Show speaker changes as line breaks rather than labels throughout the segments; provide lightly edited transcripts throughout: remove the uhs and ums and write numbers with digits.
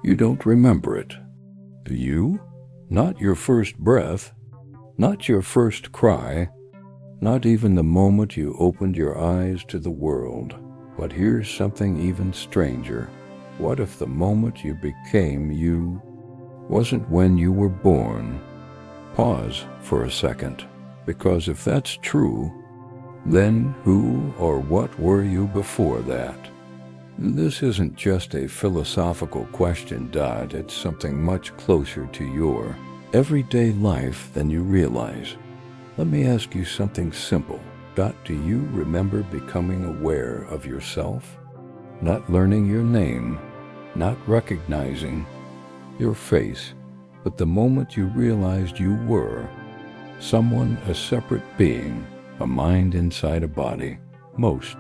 You don't remember it. You? Not your first breath, not your first cry, not even the moment you opened your eyes to the world. But here's something even stranger. What if the moment you became you wasn't when you were born? Pause for a second, because if that's true, then who or what were you before that? This isn't just a philosophical question, it's something much closer to your everyday life than you realize. Let me ask you something simple. Do you remember becoming aware of yourself? Not learning your name, not recognizing your face, but the moment you realized you were someone, a separate being, a mind inside a body. Most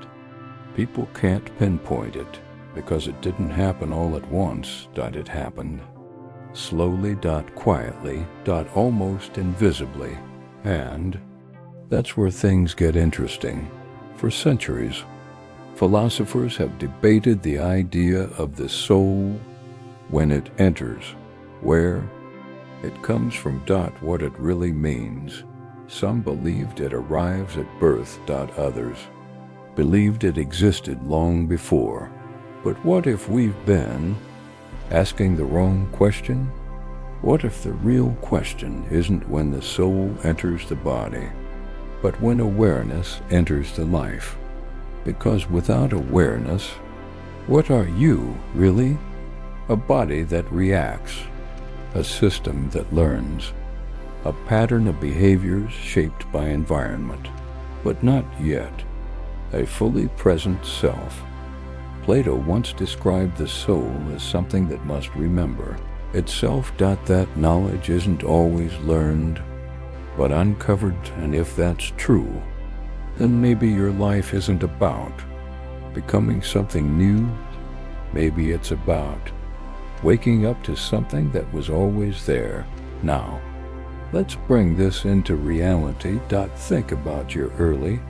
people can't pinpoint it because it didn't happen all at once. It happened slowly, quietly, almost invisibly. And that's where things get interesting. For centuries, philosophers have debated the idea of the soul when it enters, where it comes from, what it really means. Some believed it arrives at birth, others believed it existed long before. But what if we've been asking the wrong question? What if the real question isn't when the soul enters the body, but when awareness enters the life? Because without awareness, what are you, really? A body that reacts, a system that learns, a pattern of behaviors shaped by environment, but not yet a fully present self. Plato once described the soul as something that must remember itself. That knowledge isn't always learned, but uncovered. And if that's true, then maybe your life isn't about becoming something new. Maybe it's about waking up to something that was always there. Now, let's bring this into reality. Think about your early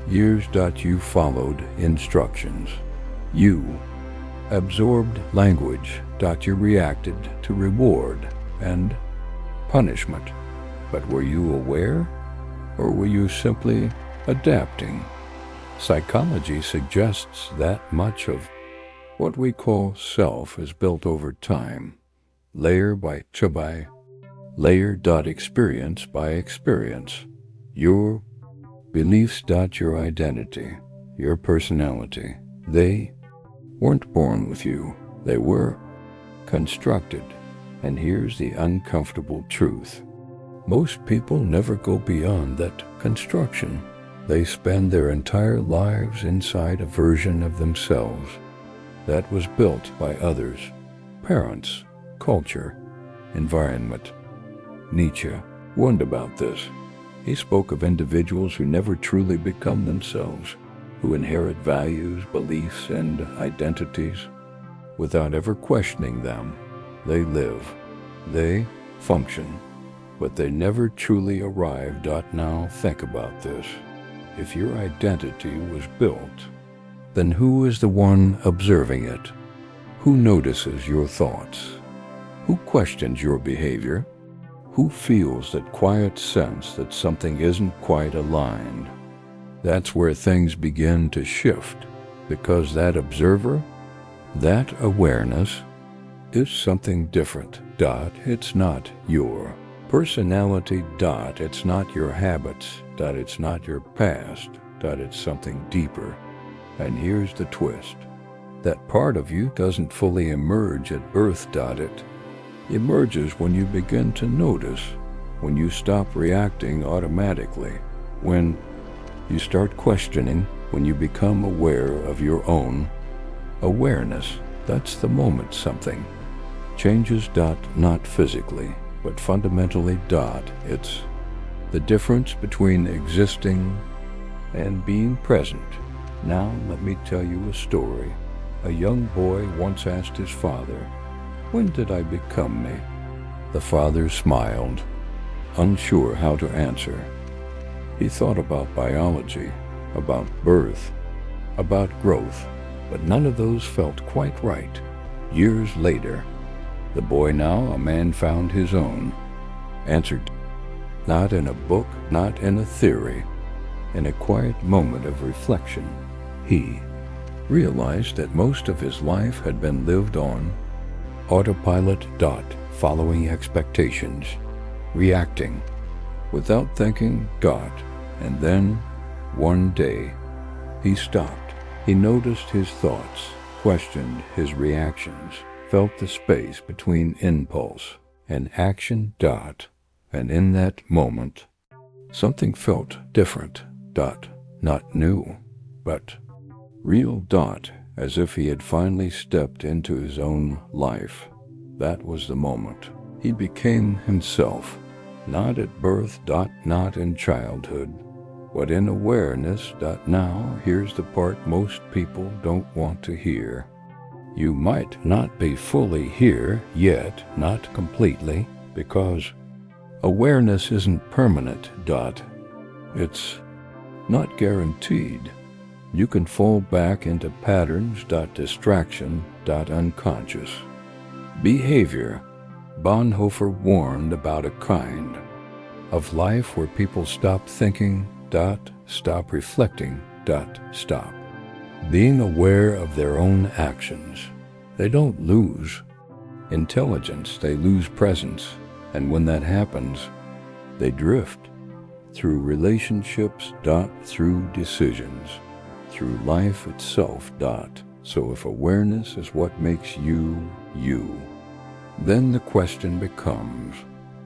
years. You followed instructions. You absorbed language. You reacted to reward and punishment. But were you aware, or were you simply adapting? Psychology suggests that much of what we call self is built over time, layer by layer. Experience by experience. Your beliefs. Your identity, your personality. They weren't born with you. They were constructed. And here's the uncomfortable truth. Most people never go beyond that construction. They spend their entire lives inside a version of themselves that was built by others, parents, culture, environment. Nietzsche warned about this. He spoke of individuals who never truly become themselves, who inherit values, beliefs, and identities without ever questioning them. They live, they function, but they never truly arrive. Now think about this. If your identity was built, then who is the one observing it? Who notices your thoughts? Who questions your behavior? Who feels that quiet sense that something isn't quite aligned? That's where things begin to shift, because that observer, that awareness, is something different. It's not your personality. It's not your habits. It's not your past. It's something deeper. And here's the twist. That part of you doesn't fully emerge at birth. It emerges when you begin to notice, when you stop reacting automatically, when you start questioning, when you become aware of your own awareness. That's the moment something changes. Not physically, but fundamentally. It's the difference between existing and being present. Now let me tell you a story. A young boy once asked his father, "When did I become me?" The father smiled, unsure how to answer. He thought about biology, about birth, about growth, but none of those felt quite right. Years later, The boy now, a man found his own. Answered, not in a book, not in a theory. In a quiet moment of reflection, he realized that most of his life had been lived on autopilot. Following expectations, reacting without thinking. And then, one day, he stopped. He noticed his thoughts, questioned his reactions, felt the space between impulse and action. And in that moment, something felt different. Not new, but real. As if he had finally stepped into his own life. That was the moment. He became himself, not at birth. Not in childhood, but in awareness. Now, here's the part most people don't want to hear. You might not be fully here yet, not completely, because awareness isn't permanent. It's not guaranteed. You can fall back into patterns. Distraction. Unconscious behavior. Bonhoeffer warned about a kind of life where people stop thinking. Stop reflecting. Stop being aware of their own actions. They don't lose intelligence, they lose presence. And when that happens, they drift through relationships. Through decisions, through life itself. So if awareness is what makes you, you, then the question becomes,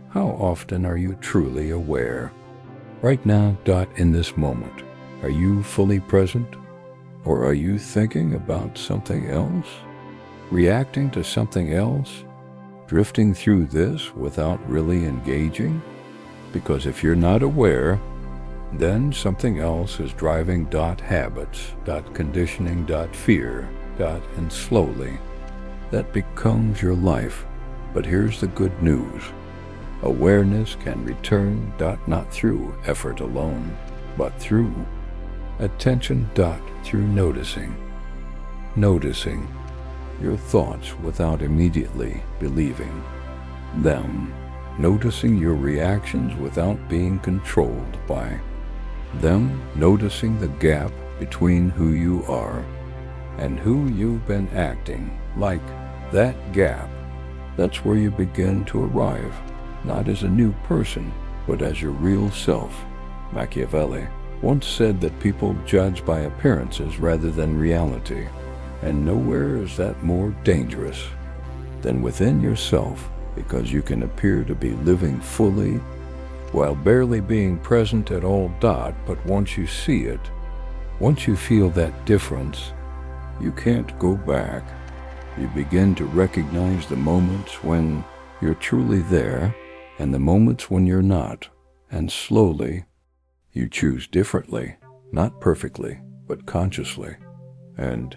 how often are you truly aware? Right now. In this moment, are you fully present? Or are you thinking about something else? Reacting to something else? Drifting through this without really engaging? Because if you're not aware, then something else is driving. Habits. Conditioning. Fear. And slowly, that becomes your life. But here's the good news. Awareness can return. Not through effort alone, but through attention. Through noticing your thoughts without immediately believing them. Noticing your reactions without being controlled by them. Noticing the gap between who you are and who you've been acting like. That gap, that's where you begin to arrive, not as a new person, but as your real self. Machiavelli once said that people judge by appearances rather than reality, and nowhere is that more dangerous than within yourself, because you can appear to be living fully while barely being present at all. But once you see it, once you feel that difference, you can't go back. You begin to recognize the moments when you're truly there and the moments when you're not, and slowly you choose differently, not perfectly, but consciously. And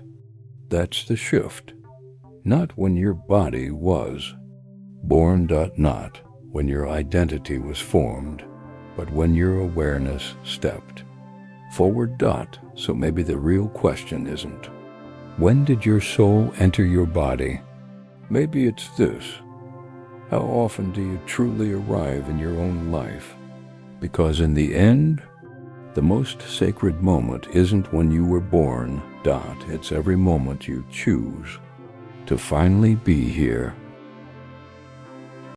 that's the shift. Not when your body was born. Not when your identity was formed, but when your awareness stepped forward. So maybe the real question isn't, when did your soul enter your body? Maybe it's this: how often do you truly arrive in your own life? Because in the end, the most sacred moment isn't when you were born. It's every moment you choose to finally be here.